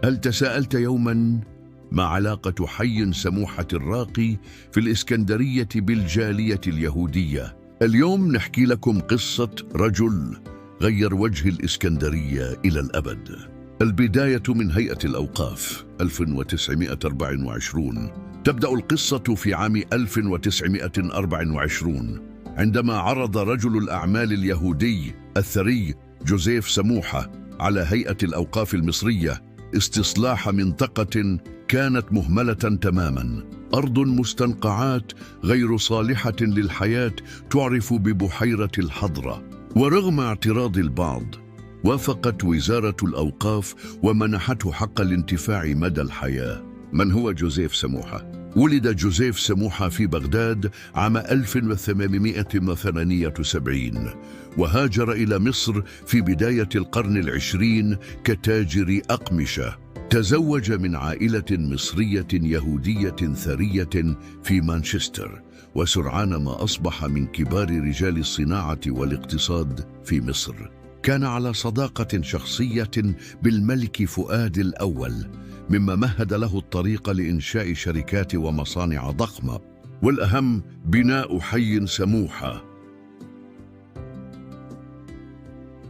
هل تساءلت يوما ما علاقة حي سموحة الراقي في الإسكندرية بالجالية اليهودية؟ اليوم نحكي لكم قصة رجل غير وجه الإسكندرية إلى الأبد. البداية من هيئة الأوقاف 1924. تبدأ القصة في عام 1924 عندما عرض رجل الأعمال اليهودي الثري جوزيف سموحة على هيئة الأوقاف المصرية استصلاح منطقة كانت مهملة تماما، أرض مستنقعات غير صالحة للحياة تعرف ببحيرة الحضرة. ورغم اعتراض البعض وافقت وزارة الأوقاف ومنحته حق الانتفاع مدى الحياة. من هو جوزيف سموحة؟ ولد جوزيف سموحة في بغداد عام 1878 وهاجر إلى مصر في بداية القرن العشرين كتاجر أقمشة. تزوج من عائلة مصرية يهودية ثرية في مانشستر، وسرعان ما أصبح من كبار رجال الصناعة والاقتصاد في مصر. كان على صداقة شخصية بالملك فؤاد الأول، مما مهد له الطريق لإنشاء شركات ومصانع ضخمة، والأهم بناء حي سموحة.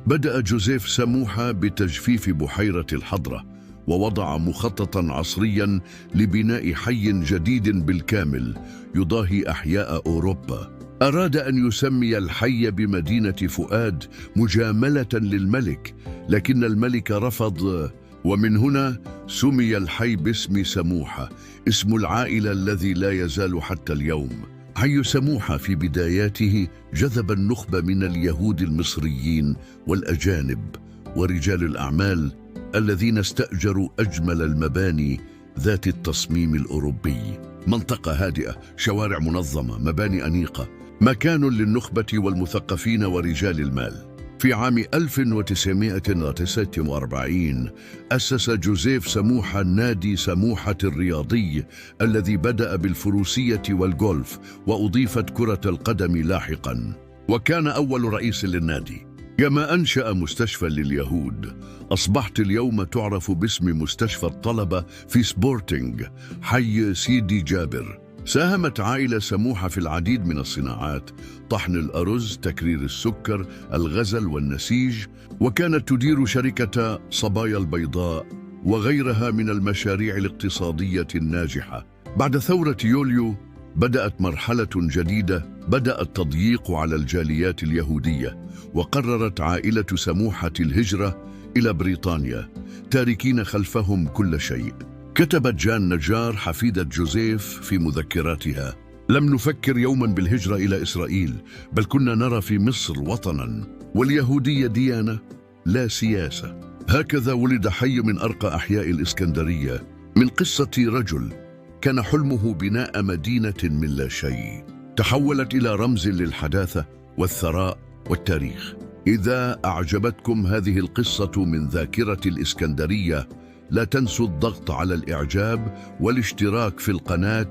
بدأ جوزيف سموحة بتجفيف بحيرة الحضرة، ووضع مخططاً عصرياً لبناء حي جديد بالكامل يضاهي أحياء أوروبا. أراد أن يسمي الحي بمدينة فؤاد مجاملة للملك، لكن الملك رفض، ومن هنا سمي الحي باسم سموحة، اسم العائلة الذي لا يزال حتى اليوم. حي سموحة في بداياته جذب النخبة من اليهود المصريين والأجانب ورجال الأعمال الذين استأجروا أجمل المباني ذات التصميم الأوروبي. منطقة هادئة، شوارع منظمة، مباني أنيقة، مكان للنخبة والمثقفين ورجال المال. في عام 1949 أسس جوزيف سموحة نادي سموحة الرياضي الذي بدأ بالفروسية والجولف، وأضيفت كرة القدم لاحقا، وكان أول رئيس للنادي. كما أنشأ مستشفى لليهود. أصبحت اليوم تعرف باسم مستشفى الطلبة في سبورتينج حي سيدي جابر. ساهمت عائلة سموحة في العديد من الصناعات: طحن الأرز، تكرير السكر، الغزل والنسيج، وكانت تدير شركة صبايا البيضاء وغيرها من المشاريع الاقتصادية الناجحة. بعد ثورة يوليو بدأت مرحلة جديدة، بدأ التضييق على الجاليات اليهودية، وقررت عائلة سموحة الهجرة إلى بريطانيا تاركين خلفهم كل شيء. كتبت جان نجار حفيدة جوزيف في مذكراتها: لم نفكر يوما بالهجرة إلى إسرائيل، بل كنا نرى في مصر وطنا، واليهودية ديانة لا سياسة. هكذا ولد حي من أرقى أحياء الإسكندرية، من قصة رجل كان حلمه بناء مدينة من لا شيء، تحولت إلى رمز للحداثة والثراء والتاريخ. إذا أعجبتكم هذه القصة من ذاكرة الإسكندرية، لا تنسوا الضغط على الإعجاب والاشتراك في القناة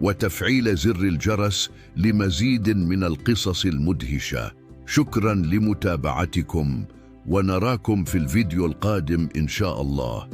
وتفعيل زر الجرس لمزيد من القصص المدهشة. شكراً لمتابعتكم، ونراكم في الفيديو القادم إن شاء الله.